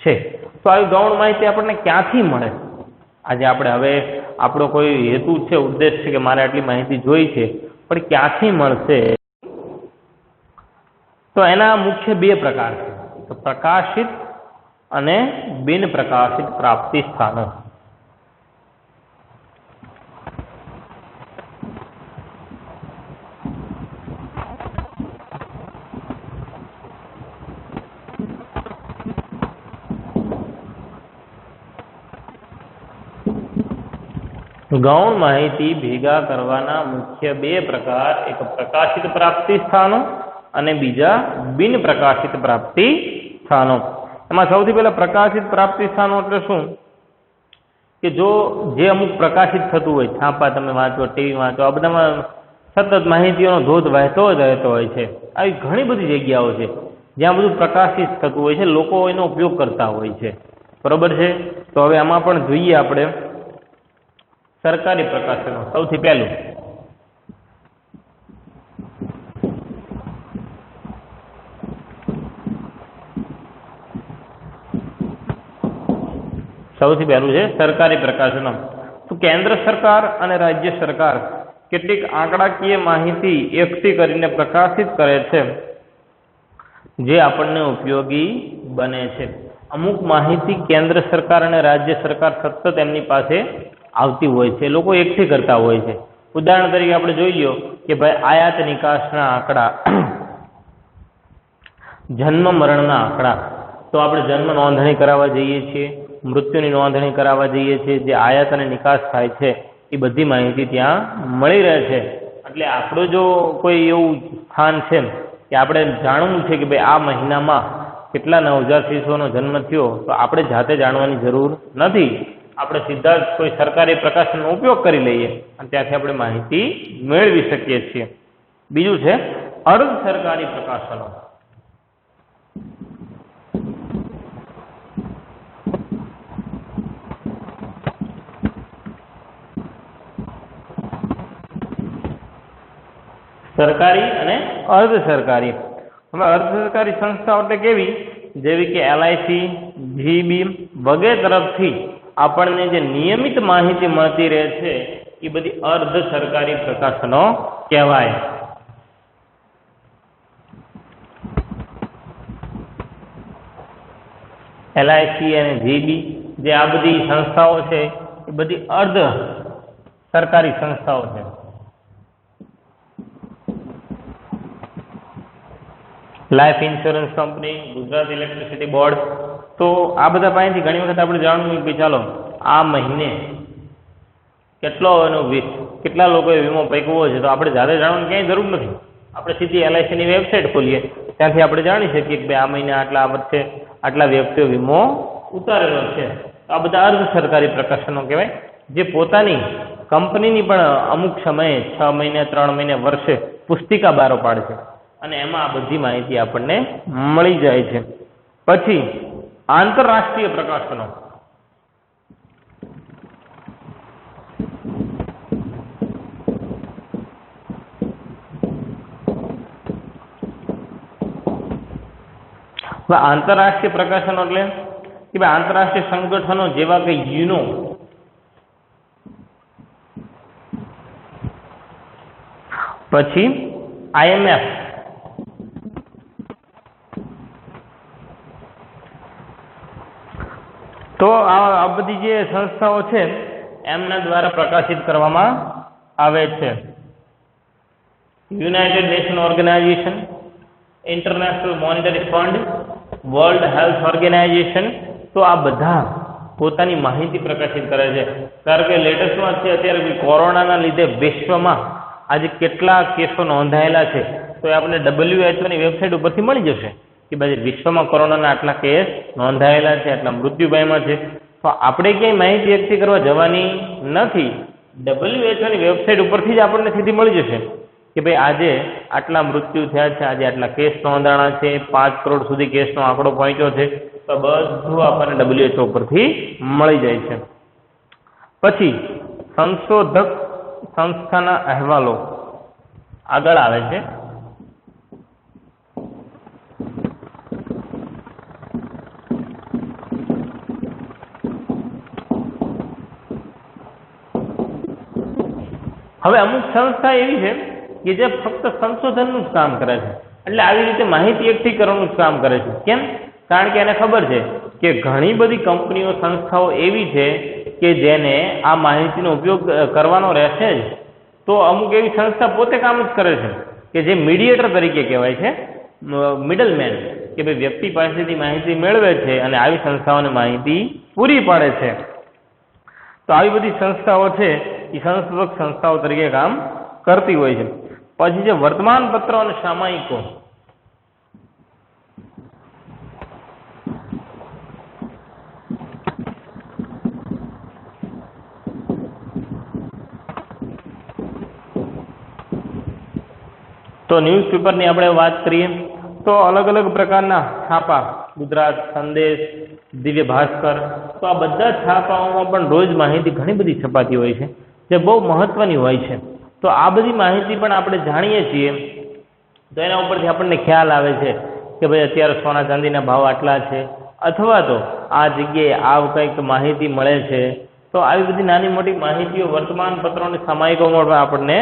છે. તો આવી ગૌણ માહિતી આપણને ક્યાંથી મળે? આજે આપણે હવે આપણો કોઈ હેતુ છે, ઉદ્દેશ છે કે મારે આટલી માહિતી જોઈ છે, પણ ક્યાંથી મળશે? તો એના મુખ્ય બે પ્રકાર છે, તો પ્રકાશિત અને બિન પ્રકાશિત પ્રાપ્તિ સ્થાનો. ગૌણ માહિતી ભેગા કરવાના મુખ્ય બે પ્રકાર, એક પ્રકાશિત પ્રાપ્તિ સ્થાનો અને બીજા બિન પ્રકાશિત પ્રાપ્તિ સ્થાનો. એમાં સૌથી પહેલા પ્રકાશિત પ્રાપ્તિ સ્થાનો એટલે શું? કે જો જે અમુક પ્રકાશિત થતું હોય, છાપા તમે વાંચો, ટીવી વાંચો, આ બધામાં સતત માહિતીઓનો ધોધ વહેતો જ રહેતો હોય છે. આવી ઘણી બધી જગ્યાઓ છે જ્યાં બધું પ્રકાશિત થતું હોય છે, લોકો એનો ઉપયોગ કરતા હોય છે. બરોબર છે? તો હવે આમાં પણ જોઈએ આપણે સરકારી પ્રકાશનો. સૌથી પહેલું છે સરકારી પ્રકાશનો. તો કેન્દ્ર સરકાર અને રાજ્ય સરકાર કેટલીક આંકડાકીય માહિતી એકઠી કરીને પ્રકાશિત કરે છે જે આપણને ઉપયોગી બને છે. અમુક માહિતી કેન્દ્ર સરકાર અને રાજ્ય સરકાર સતત એમની પાસે આવતી હોય છે, લોકો એકઠી કરતા હોય છે. ઉદાહરણ તરીકે આપણે જોઈ લો કે ભાઈ આયાત નિકાસના આંકડા, જન્મ મરણના આંકડા. તો આપણે જન્મ નોંધણી કરાવવા જઈએ છીએ, મૃત્યુની નોંધણી કરાવવા જઈએ છીએ, જે આયાત અને નિકાસ થાય છે એ બધી માહિતી ત્યાં મળી રહે છે. એટલે આપણું જો કોઈ એવું સ્થાન છે કે આપણે જાણવું છે કે ભાઈ આ મહિનામાં કેટલા નવજાત શિશુઓનો જન્મ થયો, તો આપણે જાતે જાણવાની જરૂર નથી. આપણે સીધા જ કોઈ સરકારી પ્રકાશનનો ઉપયોગ કરી લઈએ અને ત્યાંથી આપણે માહિતી મેળવી શકીએ છીએ. બીજું છે અર્ધ સરકારી પ્રકાશનો. સરકારી અને અર્ધ સરકારી. હવે અર્ધ સરકારી સંસ્થાઓ એટલે કેવી? જેવી કે LIC, GB વગેરે તરફથી આપણને જે નિયમિત માહિતી મળતી રહે છે એ બધી અર્ધ સરકારી પ્રકાશનો કહેવાય. LIC અને GB જે આ બધી સંસ્થાઓ છે એ બધી અર્ધ સરકારી સંસ્થાઓ છે. Life insurance company, Gujarat electricity board. તો આ બધા પાસેથી ઘણી વખત આપણે જાણવું કે ચાલો આ મહિને કેટલા લોકોએ વીમો પૈકવો છે, તો આપણે જાતે જાણવાની ક્યાંય જરૂર નથી. આપણે સીધી LICની વેબસાઇટ ખોલીએ, ત્યાંથી આપણે જાણી શકીએ કે ભાઈ આ મહિને આટલા વર્ષે આટલા વ્યક્તિઓ વીમો ઉતારેલો છે. આ બધા અર્ધ સરકારી પ્રકાશનો કહેવાય, જે પોતાની કંપનીની પણ અમુક સમયે 6 મહિને, 3 મહિને, વર્ષે પુસ્તિકા બહાર પાડે છે અને એમાં આ બધી માહિતી આપણને મળી જાય છે. પછી આંતરરાષ્ટ્રીય પ્રકાશનો. આંતરરાષ્ટ્રીય પ્રકાશનો એટલે કે ભાઈ આંતરરાષ્ટ્રીય સંગઠનો જેવા કે યુનો, પછી IMF, તો આ બધી જે સંસ્થાઓ છે એમના દ્વારા પ્રકાશિત કરવામાં આવે છે. United Nation Organization, International Monetary Fund, World Health Organization, તો આ બધા પોતાની માહિતી પ્રકાશિત કરે છે. કારણ કે લેટેસ્ટમાં છે અત્યારે કોરોનાના લીધે વિશ્વમાં આજે કેટલા કેસો નોંધાયેલા છે, તો એ આપણે WHO ની વેબસાઇટ ઉપરથી મળી જશે કે ભાઈ વિશ્વમાં કોરોનાના આટલા કેસ નોંધાયેલા છે, આટલા મૃત્યુ પામ્યા છે. તો આપણે ક્યાંય માહિતી એકઠી કરવા જવાની નથી. WHO ની વેબસાઇટ ઉપરથી જ આપણને સીધી મળી જશે કે ભાઈ આજે આટલા મૃત્યુ થયા છે, આજે આટલા કેસ નોંધાણા છે, 5 કરોડ સુધી કેસનો આંકડો પહોંચ્યો છે, તો બધું આપણને WHO ઉપરથી મળી જાય છે. પછી સંશોધક સંસ્થાના અહેવાલો આગળ આવે છે. હવે અમુક સંસ્થા એવી છે કે જે ફક્ત સંશોધનનું જ કામ કરે છે, એટલે આવી રીતે માહિતી એકઠી કરવાનું જ કામ કરે છે. કેમ? કારણ કે એને ખબર છે કે ઘણી બધી કંપનીઓ, સંસ્થાઓ એવી છે કે જેને આ માહિતીનો ઉપયોગ કરવાનો રહેશે જ. તો અમુક એવી સંસ્થા પોતે કામ જ કરે છે કે જે મીડિયેટર તરીકે કહેવાય છે, મિડલમેન, કે ભાઈ વ્યક્તિ પાસેથી માહિતી મેળવે છે અને આવી સંસ્થાઓને માહિતી પૂરી પાડે છે. તો આવી બધી સંસ્થાઓ છે એ સંશોધક સંસ્થાઓ તરીકે કામ કરતી હોય છે. પછી જે વર્તમાન પત્રો અને સામાયિકો, તો ન્યૂઝપેપરની આપણે વાત કરીએ તો અલગ અલગ પ્રકારના છાપા, ગુજરાત સંદેશ, દિવ્ય ભાસ્કર, તો આ બધા છાપાઓમાં પણ રોજ માહિતી ઘણી બધી છપાતી હોય છે જે બહુ મહત્વની હોય છે. તો આ બધી માહિતી પણ આપણે જાણીએ છીએ તો એના ઉપરથી આપણને ખ્યાલ આવે છે કે ભાઈ અત્યારે સોના ચાંદીના ભાવ આટલા છે, અથવા તો આ જગ્યાએ આ કંઈક માહિતી મળે છે. તો આવી બધી નાની મોટી માહિતીઓ વર્તમાન પત્રો અને સામાયિકોમાં આપણને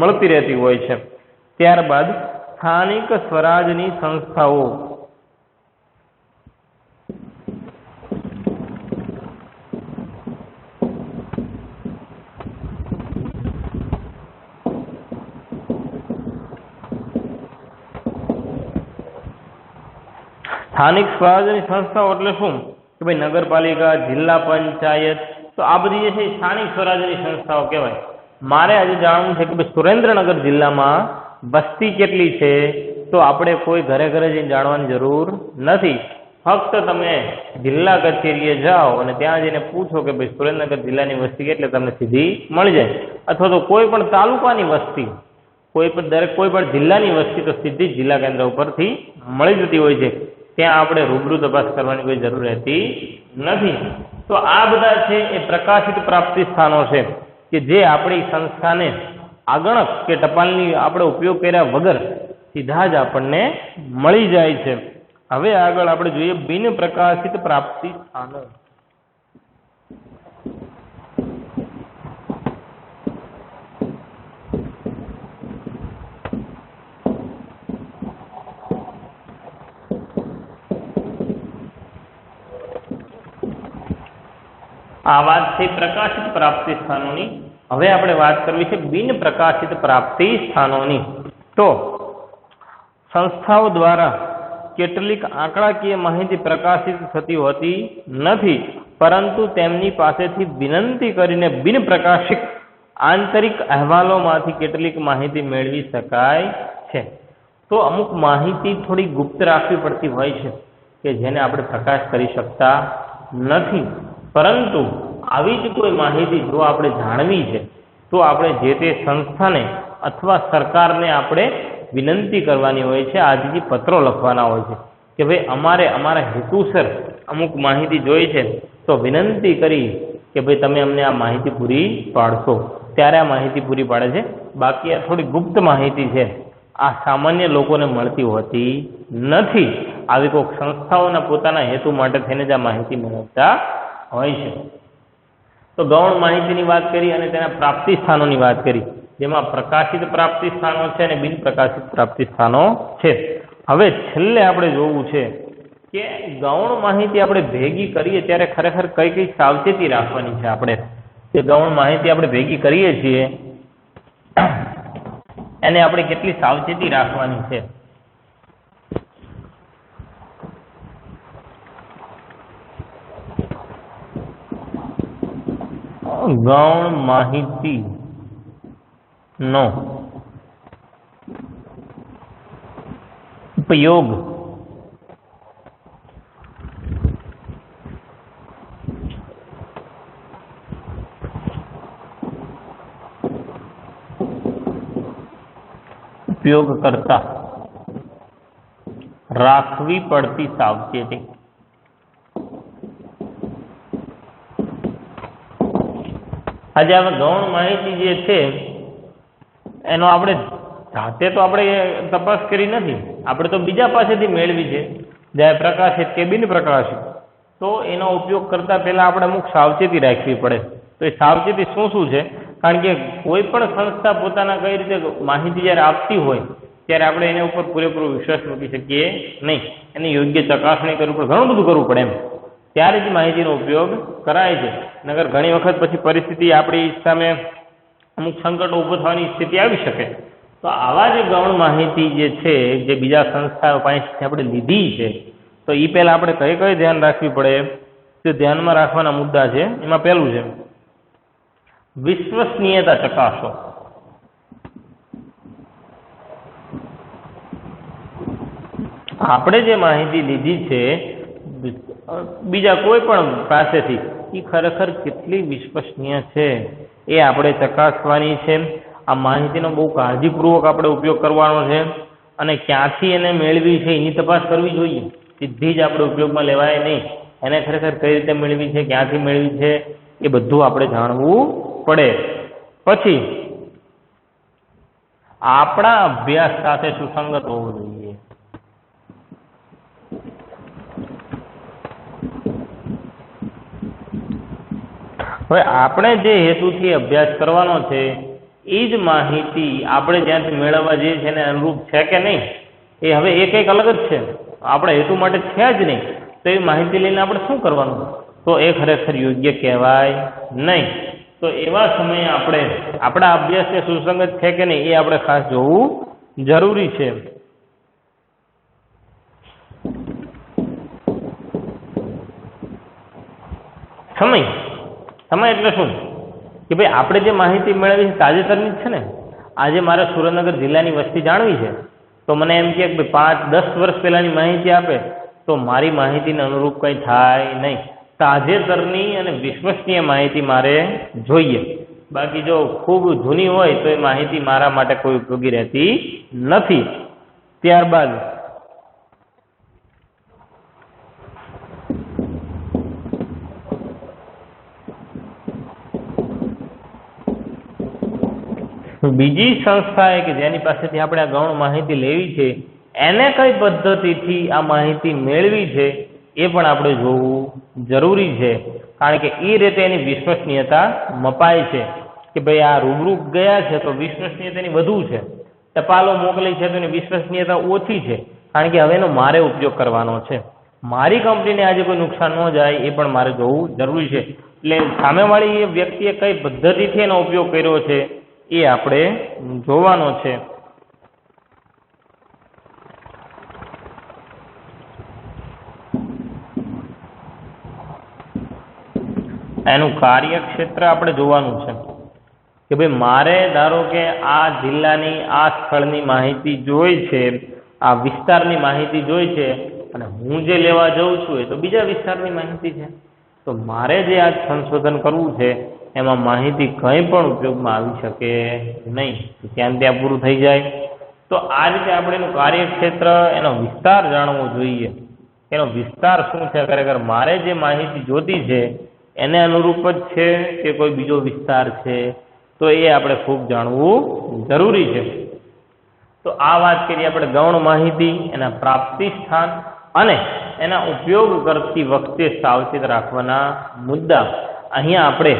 મળતી રહેતી હોય છે. ત્યારબાદ સ્થાનિક સ્વરાજની સંસ્થાઓ. સ્થાનિક સ્વરાજની સંસ્થાઓ એટલે શું? કે ભાઈ નગરપાલિકા, જિલ્લા પંચાયત, તો આ બધી જે છે એ સ્થાનિક સ્વરાજની સંસ્થાઓ કહેવાય. મારે આજે જાણવું છે કે ભાઈ સુરેન્દ્રનગર જિલ્લામાં વસ્તી કેટલી છે, તો આપણે કોઈ ઘરે ઘરે જઈને જાણવાની જરૂર નથી. ફક્ત તમે જિલ્લા કચેરીએ જાઓ અને ત્યાં જઈને પૂછો કે ભાઈ સુરેન્દ્રનગર જિલ્લાની વસ્તી એટલે તમને સીધી મળી જાય. અથવા તો કોઈ પણ તાલુકાની વસ્તી, કોઈ પણ જિલ્લાની વસ્તી તો સીધી જ જિલ્લા કેન્દ્ર ઉપરથી મળી જતી હોય છે. ત્યાં આપણે રૂબરૂ તપાસ કરવાની કોઈ જરૂર રહેતી નથી. તો આ બધા છે એ પ્રકાશિત પ્રાપ્તિ સ્થાનો છે કે જે આપણી સંસ્થાને આગણક કે ટપાલની આપણે ઉપયોગ કર્યા વગર સીધા જ આપણને મળી જાય છે. હવે આગળ આપણે જોઈએ બિન પ્રકાશિત પ્રાપ્તિ સ્થાનો. આ વાત છે પ્રકાશિત પ્રાપ્તિ સ્થાનોની. હવે આપણે વાત કરવી છે બિન પ્રકાશિત પ્રાપ્તિ સ્થાનોની. તો સંસ્થાઓ દ્વારા કેટલીક આંકડાકીય માહિતી પ્રકાશિત થતી હોતી નથી, પરંતુ તેમની પાસેથી વિનંતી કરીને બિન પ્રકાશિત આંતરિક અહેવાલોમાંથી કેટલીક માહિતી મેળવી શકાય છે. તો અમુક માહિતી થોડી ગુપ્ત રાખવી પડતી હોય છે કે જેને આપણે પ્રકાશ કરી શકતા નથી, પરંતુ આવી જ કોઈ માહિતી જો આપણે જાણવી છે તો આપણે જે તે સંસ્થાને અથવા સરકારને આપણે વિનંતી કરવાની હોય છે. આજથી પત્રો લખવાના હોય છે કે ભાઈ અમારે અમારા હેતુસર અમુક માહિતી જોઈ છે, તો વિનંતી કરી કે ભાઈ તમે અમને આ માહિતી પૂરી પાડશો. ત્યારે આ માહિતી પૂરી પાડે છે. બાકી આ થોડી ગુપ્ત માહિતી છે, આ સામાન્ય લોકોને મળતી હોતી નથી. આવી કોઈક સંસ્થાઓના પોતાના હેતુ માટે થઈને જ આ માહિતી મેળવતા હોય છે. તો ગૌણ માહિતીની વાત કરી અને તેના પ્રાપ્તિ સ્થાનોની વાત કરી, જેમાં પ્રકાશિત પ્રાપ્તિ સ્થાનો છે અને બિન પ્રકાશિત પ્રાપ્તિ સ્થાનો છે. હવે છેલ્લે આપણે જોવું છે કે ગૌણ માહિતી આપણે ભેગી કરીએ ત્યારે ખરેખર કઈ કઈ સાવચેતી રાખવાની છે. આપણે જે ગૌણ માહિતી આપણે ભેગી કરીએ છીએ એને આપણે કેટલી સાવચેતી રાખવાની છે. ગૌણ માહિતી નો ઉપયોગ કરતા રાખવી પડતી સાવચેતી. આજે હવે ગૌણ માહિતી જે છે એનો આપણે જાતે તો આપણે તપાસ કરી નથી, આપણે તો બીજા પાસેથી મેળવી છે, જ્યારે પ્રકાશિત કે બિન પ્રકાશિત. તો એનો ઉપયોગ કરતા પહેલા આપણે અમુક સાવચેતી રાખવી પડે. તો એ સાવચેતી શું શું છે? કારણ કે કોઈ પણ સંસ્થા પોતાના કઈ રીતે માહિતી જ્યારે આપતી હોય ત્યારે આપણે એના ઉપર પૂરેપૂરો વિશ્વાસ મૂકી શકીએ નહીં. એની યોગ્ય ચકાસણી કરવી પડે, ઘણું બધું કરવું પડે એમ, ત્યારે જ માહિતીનો ઉપયોગ કરાય છે. નગર ઘણી વખત પછી પરિસ્થિતિ આપણી સામે અમુક સંકટો ઊભો થવાની સ્થિતિ આવી શકે. તો આવા જે ગૌણ માહિતી જે છે જે બીજા સંસ્થાઓ પાસેથી આપણે લીધી છે, તો એ પહેલા આપણે કઈ કઈ ધ્યાન રાખવી પડે? તો ધ્યાનમાં રાખવાના મુદ્દા છે. એમાં પહેલું છે વિશ્વસનીયતા ચકાસો. આપણે જે માહિતી લીધી છે બીજા કોઈ પણ પાસેથી, એ ખરેખર કેટલી વિશ્વસનીય છે એ આપણે ચકાસવાની છે. આ માહિતીનો બહુ કાળજીપૂર્વક આપણે ઉપયોગ કરવાનો છે અને ક્યાંથી એને મેળવી છે એની તપાસ કરવી જોઈએ. સીધી જ આપણે ઉપયોગમાં લેવાય નહીં. એને ખરેખર કઈ રીતે મેળવી છે, ક્યાંથી મેળવી છે, એ બધું આપણે જાણવું પડે. પછી આપણા અભ્યાસ સાથે સુસંગત હોવું જોઈએ. હવે આપણે જે હેતુથી અભ્યાસ કરવાનો છે એ જ માહિતી આપણે જ્યાંથી મેળવવા જઈએ છીએ એને અનુરૂપ છે કે નહીં, એ હવે એ કંઈક અલગ જ છે. આપણા હેતુ માટે છે જ નહીં, તો એ માહિતી લઈને આપણે શું કરવાનું? તો એ ખરેખર યોગ્ય કહેવાય નહીં. તો એવા સમયે આપણે આપણા અભ્યાસને સુસંગત છે કે નહીં એ આપણે ખાસ જોવું જરૂરી છે. સમય એટલે શું કે ભાઈ આપણે જે માહિતી મેળવી છે તાજેતરની જ છે ને. આજે મારે સુરેન્દ્રનગર જિલ્લાની વસ્તી જાણવી છે, તો મને એમ કે ભાઈ 5-10 વર્ષ પહેલાની માહિતી આપે તો મારી માહિતીને અનુરૂપ કંઈ થાય નહીં. તાજેતરની અને વિશ્વસનીય માહિતી મારે જોઈએ. બાકી જો ખૂબ જૂની હોય તો એ માહિતી મારા માટે કોઈ ઉપયોગી રહેતી નથી. ત્યારબાદ બીજી સંસ્થા કે જેની પાસેથી આપણે આ ગૌણ માહિતી લેવી છે એને કઈ પદ્ધતિથી આ માહિતી મેળવી છે એ પણ આપણે જોવું જરૂરી છે. કારણ કે એ રીતે એની વિશ્વસનીયતા મપાય છે કે ભાઈ આ રૂબરૂ ગયા છે તો વિશ્વસનીયતા એની વધુ છે, ટપાલો મોકલી છે તો એની વિશ્વસનીયતા ઓછી છે. કારણ કે હવે એનો મારે ઉપયોગ કરવાનો છે, મારી કંપનીને આજે કોઈ નુકસાન ન જાય એ પણ મારે જોવું જરૂરી છે. એટલે સામેવાળી વ્યક્તિએ કઈ પદ્ધતિથી એનો ઉપયોગ કર્યો છે એ આપણે જોવાનો છે. એનું કાર્યક્ષેત્ર આપણે જોવાનું છે કે ભાઈ મારે ધારો કે આ જિલ્લાની આ સ્થળની માહિતી જોઈ છે, આ વિસ્તારની માહિતી જોઈ છે અને હું જે લેવા જઉં છું એ તો બીજા વિસ્તારની માહિતી છે. તો મારે જે આ સંશોધન કરવું છે એમાં માહિતી કંઈ પણ ઉપયોગમાં આવી શકે નહીં. ત્યાં ત્યાં પૂરું થઈ જાય. તો આ રીતે આપણે એનું કાર્યક્ષેત્ર, એનો વિસ્તાર જાણવો જોઈએ. એનો વિસ્તાર શું છે, ખરેખર મારે જે માહિતી જોતી છે એને અનુરૂપ જ છે કે કોઈ બીજો વિસ્તાર છે, તો એ આપણે ખૂબ જાણવું જરૂરી છે. તો આ વાત કરીએ આપણે ગૌણ માહિતી, એના પ્રાપ્તિ સ્થાન અને એના ઉપયોગ કરતી વખતે સાવચેત રાખવાના મુદ્દા. અહીંયા આપણે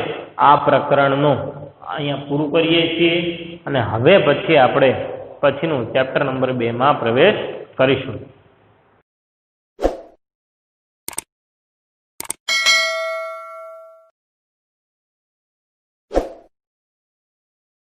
આ પ્રકરણનું અહીંયા પૂરું કરીએ છીએ અને હવે પછી આપણે પછીનું ચેપ્ટર નંબર 2 માં પ્રવેશ કરીશું.